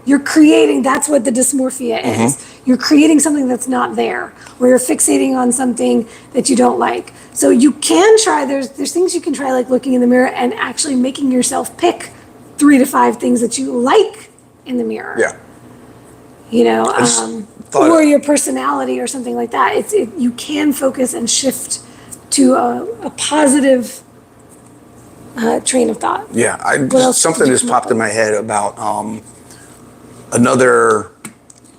You're creating, that's what the dysmorphia is. You're creating something that's not there, where you're fixating on something that you don't like. So you can try, there's things you can try, like looking in the mirror and actually making yourself pick 3 to 5 things that you like in the mirror. Yeah. You know, or your personality or something like that. You can focus and shift to a positive train of thought. Yeah, something just popped in my head about another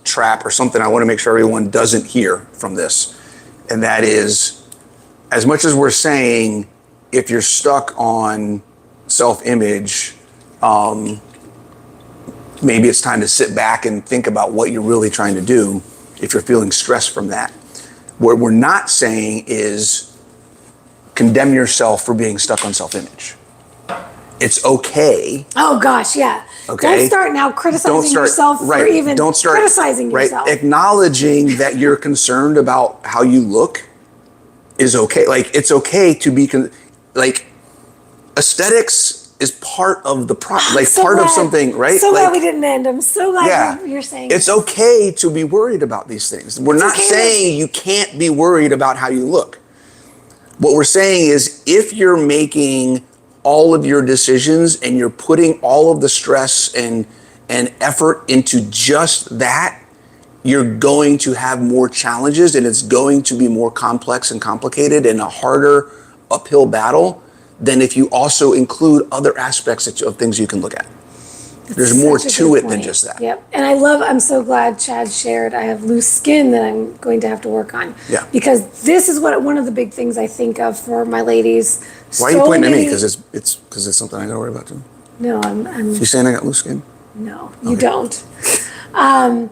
trap or something I want to make sure everyone doesn't hear from this. And that is, as much as we're saying, if you're stuck on self-image, maybe it's time to sit back and think about what you're really trying to do if you're feeling stressed from that. What we're not saying is condemn yourself for being stuck on self-image. It's okay. Oh gosh, yeah. Okay. Don't start now criticizing yourself for even criticizing yourself. Acknowledging that you're concerned about how you look is okay. Like, it's okay to be, like, aesthetics is part of the part of something, right? So glad we didn't end. I'm so glad you're saying it's okay to be worried about these things. We're not saying you can't be worried about how you look. What we're saying is, if you're making all of your decisions and you're putting all of the stress and effort into just that, you're going to have more challenges, and it's going to be more complex and complicated and a harder uphill battle than if you also include other aspects of things you can look at. There's more to it than just that. Yep. And I'm so glad Chad shared, I have loose skin that I'm going to have to work on. Yeah. Because this is one of the big things I think of for my ladies. Why are you pointing at me? Because it's something I gotta worry about too. No, I'm You saying I got loose skin? No, you don't. Now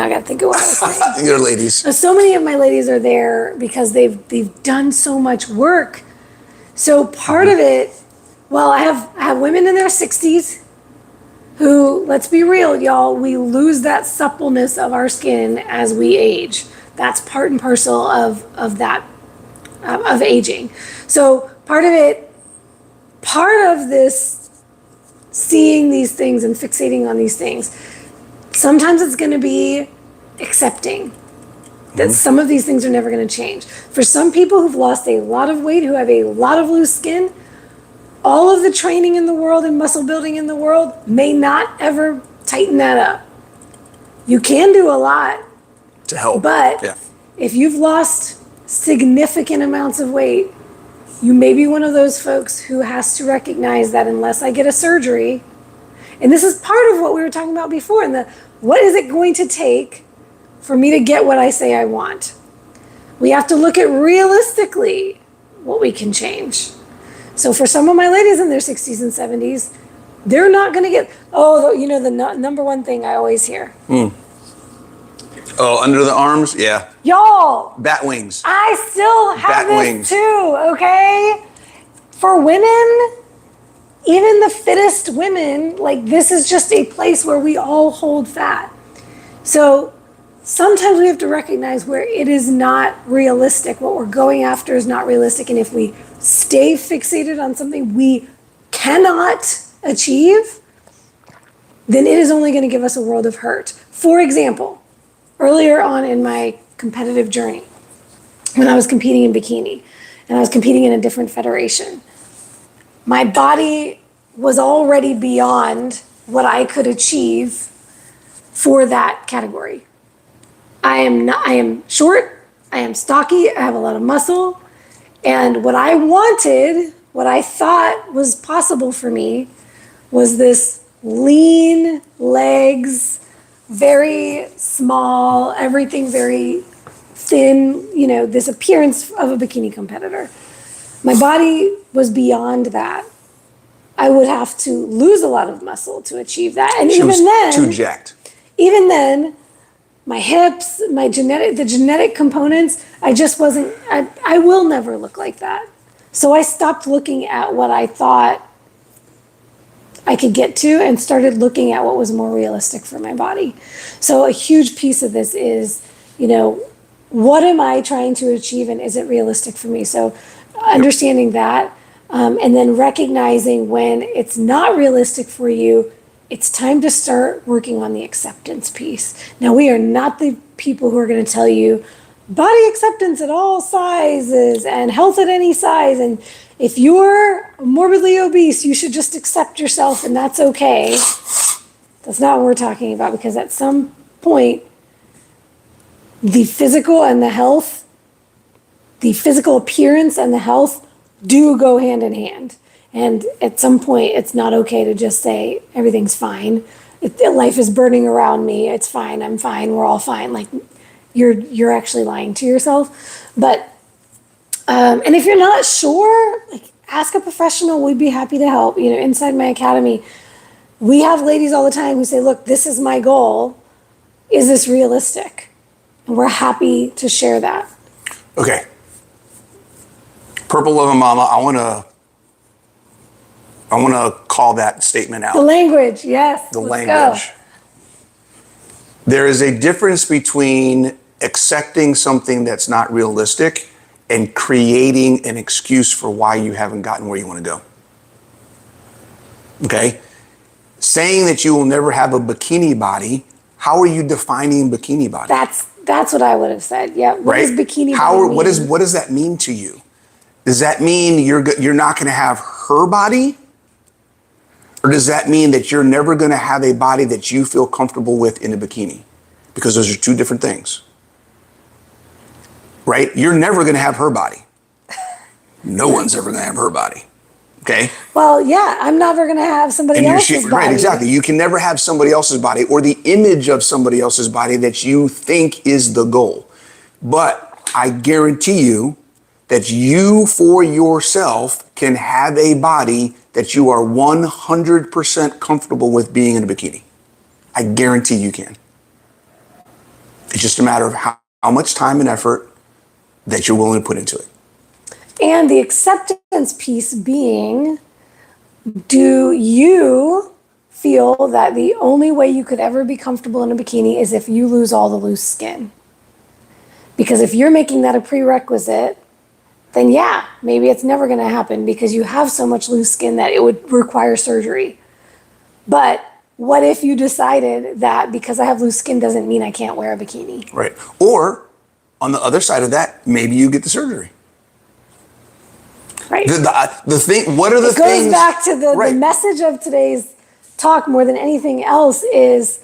I gotta think of what I was saying. Your ladies. So many of my ladies are there because they've done so much work. So part of it, well, I have women in their 60s who, let's be real, y'all, we lose that suppleness of our skin as we age. That's part and parcel of aging. So part of this seeing these things and fixating on these things, sometimes it's going to be accepting that some of these things are never going to change. For some people who've lost a lot of weight, who have a lot of loose skin, all of the training in the world and muscle building in the world may not ever tighten that up. You can do a lot to help, but if you've lost significant amounts of weight, you may be one of those folks who has to recognize that unless I get a surgery, and this is part of what we were talking about before, and what is it going to take for me to get what I say I want? We have to look at realistically what we can change. So for some of my ladies in their 60s and 70s, they're not going to get, the number one thing I always hear. Oh, under the arms? Yeah. Y'all. Bat wings. I still have Bat this wings. too, okay? For women, even the fittest women, like, this is just a place where we all hold fat. So sometimes we have to recognize where it is not realistic. What we're going after is not realistic. And if we stay fixated on something we cannot achieve, then it is only going to give us a world of hurt. For example, earlier on in my competitive journey, when I was competing in bikini and I was competing in a different federation, my body was already beyond what I could achieve for that category. I am short, I am stocky, I have a lot of muscle. And what I wanted, what I thought was possible for me, was this lean legs, very small, everything very thin, you know, this appearance of a bikini competitor. My body was beyond that. I would have to lose a lot of muscle to achieve that. And She was even then, too jacked. even then, my hips, the genetic components, I just wasn't, I will never look like that. So I stopped looking at what I thought I could get to and started looking at what was more realistic for my body. So a huge piece of this is, you know, what am I trying to achieve and is it realistic for me? So understanding that, and then recognizing when it's not realistic for you, it's time to start working on the acceptance piece. Now, we are not the people who are going to tell you body acceptance at all sizes and health at any size. And if you're morbidly obese, you should just accept yourself and that's okay. That's not what we're talking about, because at some point, the physical and the health, the physical appearance and the health do go hand in hand. And at some point, it's not okay to just say everything's fine. Life is burning around me. It's fine. I'm fine. We're all fine. Like you're actually lying to yourself. But and if you're not sure, like ask a professional. We'd be happy to help. You know, inside my academy, we have ladies all the time who say, "Look, this is my goal. Is this realistic?" And we're happy to share that. Okay. Purple Loving Mama, I want to call that statement out. The language, yes. The let's language. Go. There is a difference between accepting something that's not realistic and creating an excuse for why you haven't gotten where you want to go. Okay? Saying that you will never have a bikini body, how are you defining bikini body? That's what I would have said. Yeah. What does bikini body mean? What does that mean to you? Does that mean you're not going to have her body? Or does that mean that you're never going to have a body that you feel comfortable with in a bikini? Because those are two different things. Right? You're never going to have her body. No one's ever going to have her body. Okay? Well, yeah, I'm never going to have somebody else's body. Right, exactly. You can never have somebody else's body or the image of somebody else's body that you think is the goal. But I guarantee you that you for yourself can have a body that you are 100% comfortable with being in a bikini. I guarantee you can. It's just a matter of how much time and effort that you're willing to put into it. And the acceptance piece being, do you feel that the only way you could ever be comfortable in a bikini is if you lose all the loose skin? Because if you're making that a prerequisite, then yeah, maybe it's never going to happen because you have so much loose skin that it would require surgery. But what if you decided that because I have loose skin doesn't mean I can't wear a bikini? Right. Or on the other side of that, maybe you get the surgery. Right. The thing, what are the things? It goes back to the message of today's talk more than anything else is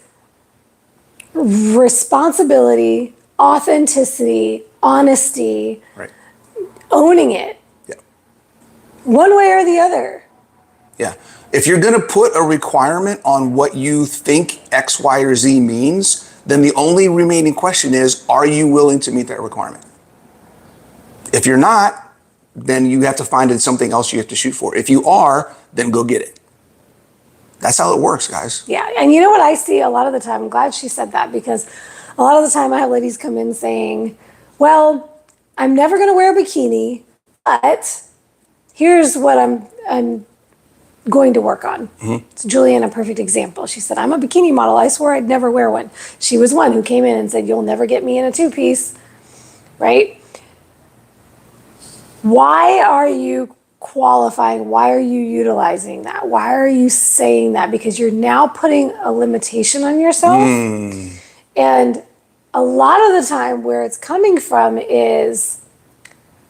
responsibility, authenticity, honesty, right. Owning it. Yeah. One way or the other. Yeah. If you're going to put a requirement on what you think X, Y, or Z means, then the only remaining question is, are you willing to meet that requirement? If you're not, then you have to find something else you have to shoot for. If you are, then go get it. That's how it works, guys. Yeah. And you know what I see a lot of the time? I'm glad she said that because a lot of the time I have ladies come in saying, well, I'm never going to wear a bikini, but here's what I'm going to work on. Mm-hmm. So Julianne, a perfect example. She said, I'm a bikini model. I swore I'd never wear one. She was one who came in and said, you'll never get me in a two-piece, right? Why are you qualifying? Why are you utilizing that? Why are you saying that? Because you're now putting a limitation on yourself. And a lot of the time where it's coming from is,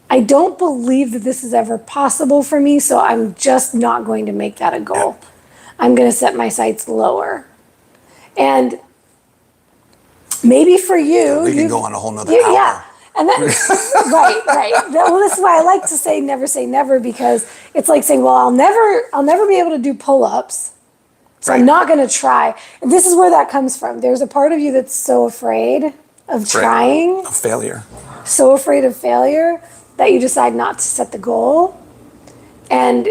I don't believe that this is ever possible for me, so I'm just not going to make that a goal. Yep. I'm going to set my sights lower. And maybe for you... We can go on a whole nother hour. Yeah. And then, right. Well, this is why I like to say never, because it's like saying, well, I'll never be able to do pull-ups. So I'm not going to try. And this is where that comes from. There's a part of you that's so afraid of trying. Of failure. So afraid of failure that you decide not to set the goal. And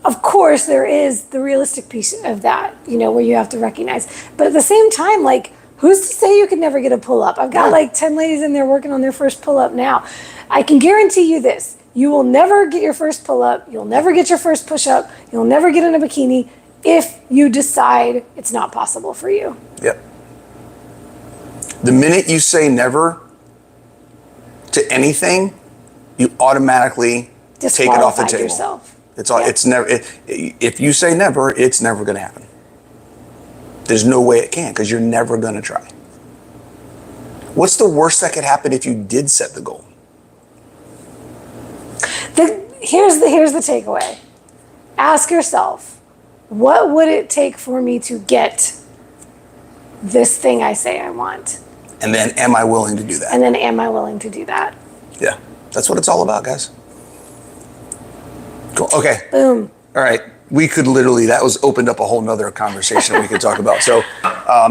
of course, there is the realistic piece of that, where you have to recognize. But at the same time, like, who's to say you could never get a pull-up? I've got like 10 ladies in there working on their first pull-up now. I can guarantee you this. You will never get your first pull-up. You'll never get your first push-up. You'll never get in a bikini if you decide it's not possible for you. Yep. The minute you say never to anything, you automatically take it off the table. Yourself. It's all. It's never. If you say never, it's never going to happen. There's no way it can, because you're never going to try. What's the worst that could happen if you did set the goal? Here's the takeaway. Ask yourself, what would it take for me to get this thing I say I want? And then, am I willing to do that? And then, am I willing to do that? Yeah, that's what it's all about, guys. Cool. Okay. Boom. All right. We could literally, that was opened up a whole nother conversation we could talk about. So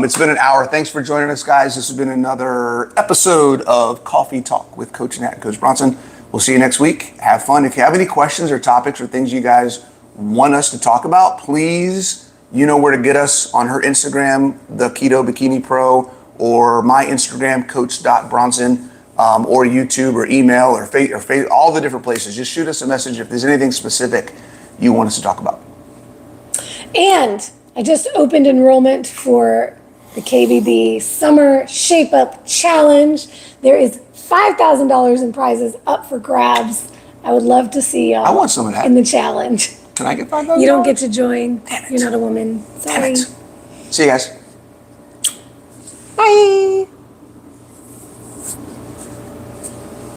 it's been an hour. Thanks for joining us, guys. This has been another episode of Coffee Talk with Coach Nat and Coach Bronson. We'll see you next week. Have fun. If you have any questions or topics or things you guys want us to talk about, please, you know where to get us on her Instagram, the Keto Bikini Pro, or my Instagram, coach.bronson, or YouTube or email or Facebook, all the different places. Just shoot us a message if there's anything specific you want us to talk about. And I just opened enrollment for the KBB Summer Shape Up Challenge. There is $5,000 in prizes up for grabs. I would love to see y'all I want some of that. in the challenge. Can I get $5,000? You don't get to join. Damn it. You're not a woman. Sorry. Damn it. See you guys. Bye.